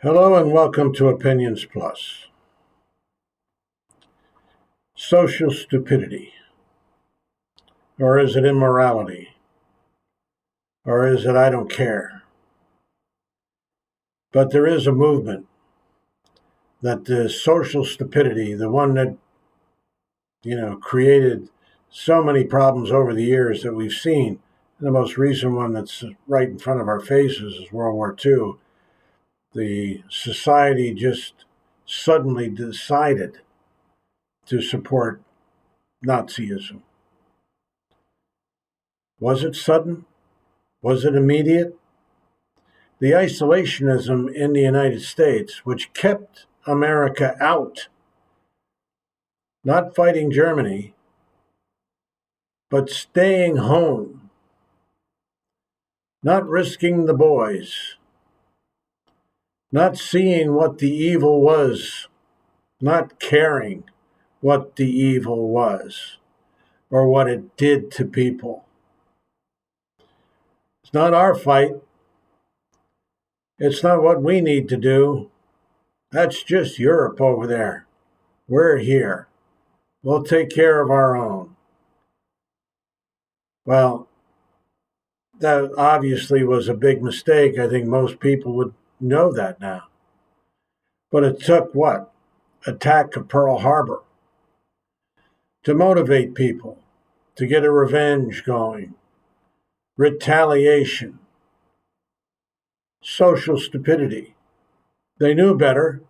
Hello and welcome to Opinions Plus. Social stupidity. Or is it immorality? Or is it I don't care? But there is a movement that the social stupidity, the one that, created so many problems over the years that we've seen. The most recent one that's right in front of our faces is World War II. The society just suddenly decided to support Nazism. Was it sudden? Was it immediate? The isolationism in the United States, which kept America out, not fighting Germany, but staying home, not risking the boys, not seeing what the evil was, not caring what the evil was or what it did to people. It's not our fight. It's not what we need to do. That's just Europe over there. We're here. We'll take care of our own. Well, that obviously was a big mistake. I think most people would know that now. But it took what? Attack of Pearl Harbor to motivate people, to get a revenge going, retaliation, social stupidity. They knew better.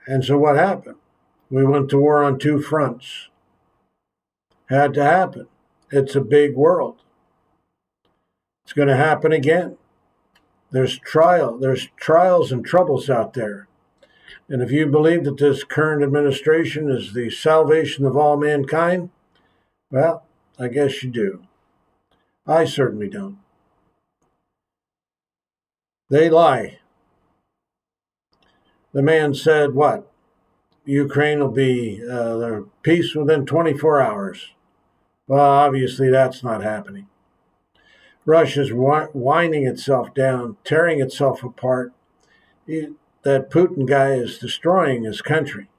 And so what happened? We went to war on two fronts. Had to happen. It's a big world. It's going to happen again. There's trials and troubles out there. And if you believe that this current administration is the salvation of all mankind, well, I guess you do. I certainly don't. They lie. The man said, what? Ukraine will be peace within 24 hours. Well, obviously that's not happening. Russia's winding itself down, tearing itself apart. That Putin guy is destroying his country.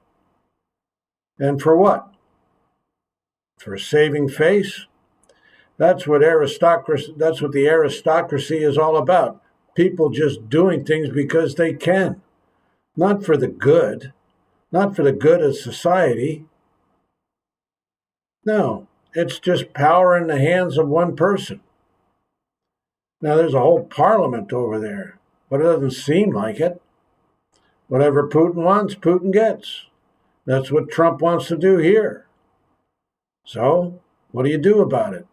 And for what? For saving face? That's what the aristocracy is all about. People just doing things because they can. Not for the good. Not for the good of society. No, it's just power in the hands of one person. Now there's a whole parliament over there, but it doesn't seem like it. Whatever Putin wants, Putin gets. That's what Trump wants to do here. So, what do you do about it?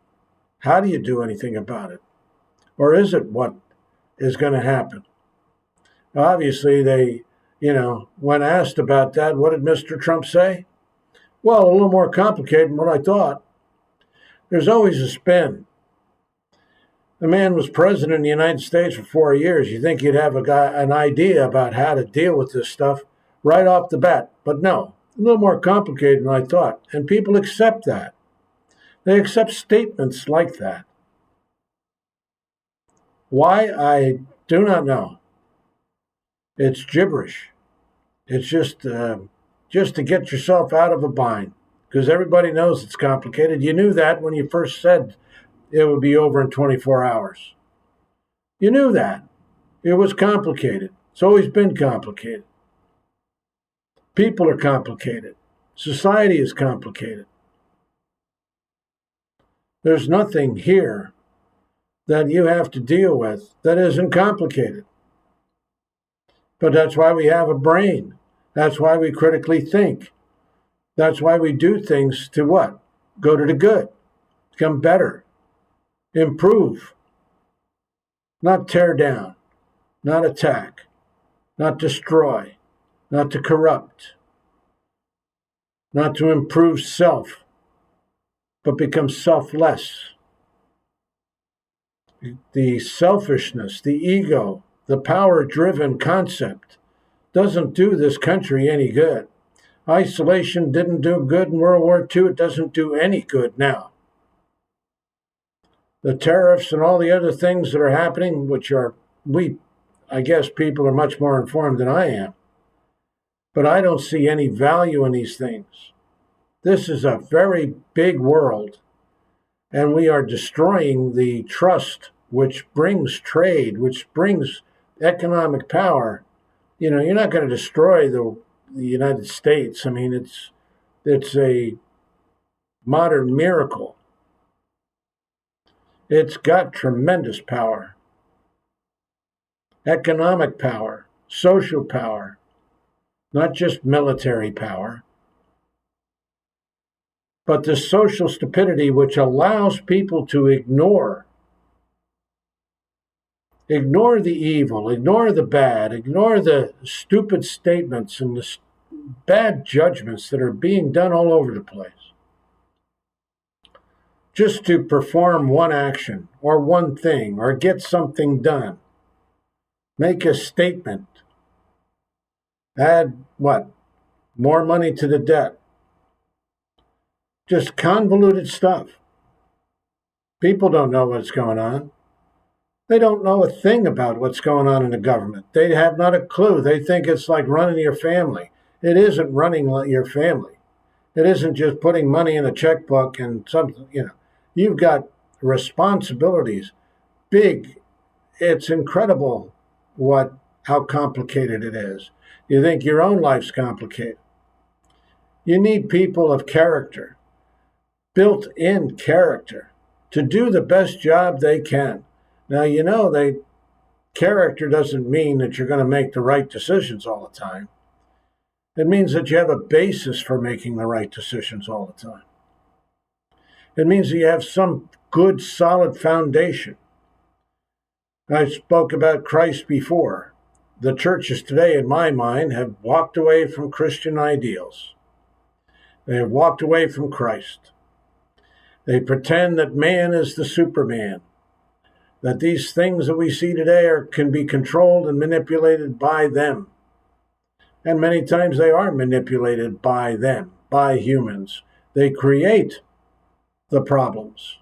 How do you do anything about it? Or is it what is going to happen? Obviously, when asked about that, what did Mr. Trump say? Well, a little more complicated than what I thought. There's always a spin. The man was president of the United States for 4 years. You think you'd have an idea about how to deal with this stuff right off the bat. But no, a little more complicated than I thought. And people accept that. They accept statements like that. Why? I do not know. It's gibberish. It's just to get yourself out of a bind, because everybody knows it's complicated. You knew that when you first said it would be over in 24 hours. You knew that. It was complicated. It's always been complicated. People are complicated. Society is complicated. There's nothing here that you have to deal with that isn't complicated. But that's why we have a brain. That's why we critically think. That's why we do things to what? Go to the good. Become better. Improve. Not tear down. Not attack. Not destroy. Not to corrupt. Not to improve self, but become selfless. The selfishness, the ego, the power-driven concept doesn't do this country any good. Isolation didn't do good in World War II. It doesn't do any good now. The tariffs and all the other things that are happening, which are, I guess people are much more informed than I am. But I don't see any value in these things. This is a very big world, and we are destroying the trust which brings trade, which brings economic power. You're not going to destroy the United States. I mean, it's a modern miracle. It's got tremendous power, economic power, social power, not just military power, but the social stupidity which allows people to ignore the evil, ignore the bad, ignore the stupid statements and the bad judgments that are being done all over the place, just to perform one action or one thing or get something done, make a statement, add what? More money to the debt. Just convoluted stuff. People don't know what's going on. They don't know a thing about what's going on in the government. They have not a clue. They think it's like running your family. It isn't running your family. It isn't just putting money in a checkbook and something, You've got responsibilities, big. It's incredible how complicated it is. You think your own life's complicated. You need people of character, built-in character, to do the best job they can. Now, character doesn't mean that you're going to make the right decisions all the time. It means that you have a basis for making the right decisions all the time. It means that you have some good, solid foundation. I spoke about Christ before. The churches today, in my mind, have walked away from Christian ideals. They have walked away from Christ. They pretend that man is the Superman, that these things that we see today can be controlled and manipulated by them. And many times they are manipulated by them, by humans. They create the problems.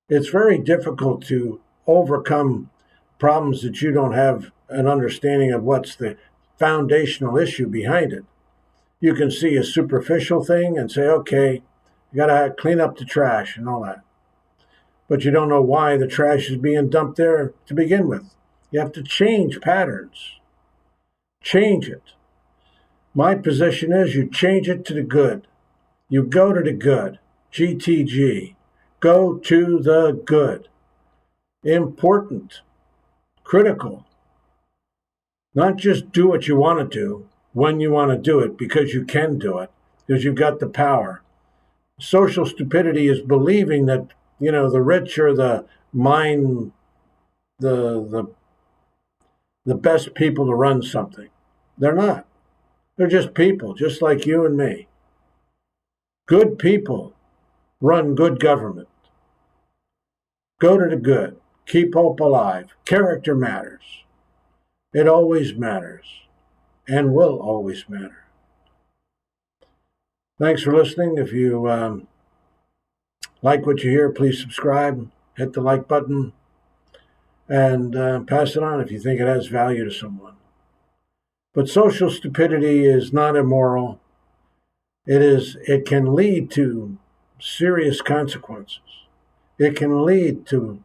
It's very difficult to overcome problems that you don't have an understanding of what's the foundational issue behind it. You can see a superficial thing and say, okay, you got to clean up the trash and all that. But you don't know why the trash is being dumped there to begin with. You have to change patterns. Change it. My position is you change it to the good. You go to the good. GTG. Go to the good. Important. Critical. Not just do what you want to do when you want to do it because you can do it, because you've got the power. Social stupidity is believing that, the rich are the best people to run something. They're not. They're just people, just like you and me. Good people run good government. Go to the good. Keep hope alive. Character matters. It always matters and will always matter. Thanks for listening. If you like what you hear, please subscribe, hit the like button, and pass it on if you think it has value to someone. But social stupidity is not immoral. It can lead to serious consequences. It can lead to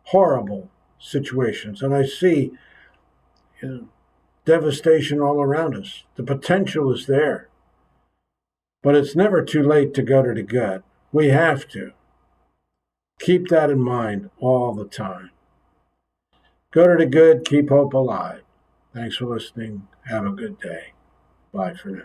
horrible situations. And I see devastation all around us. The potential is there. But it's never too late to go to the good. We have to. Keep that in mind all the time. Go to the good, keep hope alive. Thanks for listening. Have a good day. Bye for now.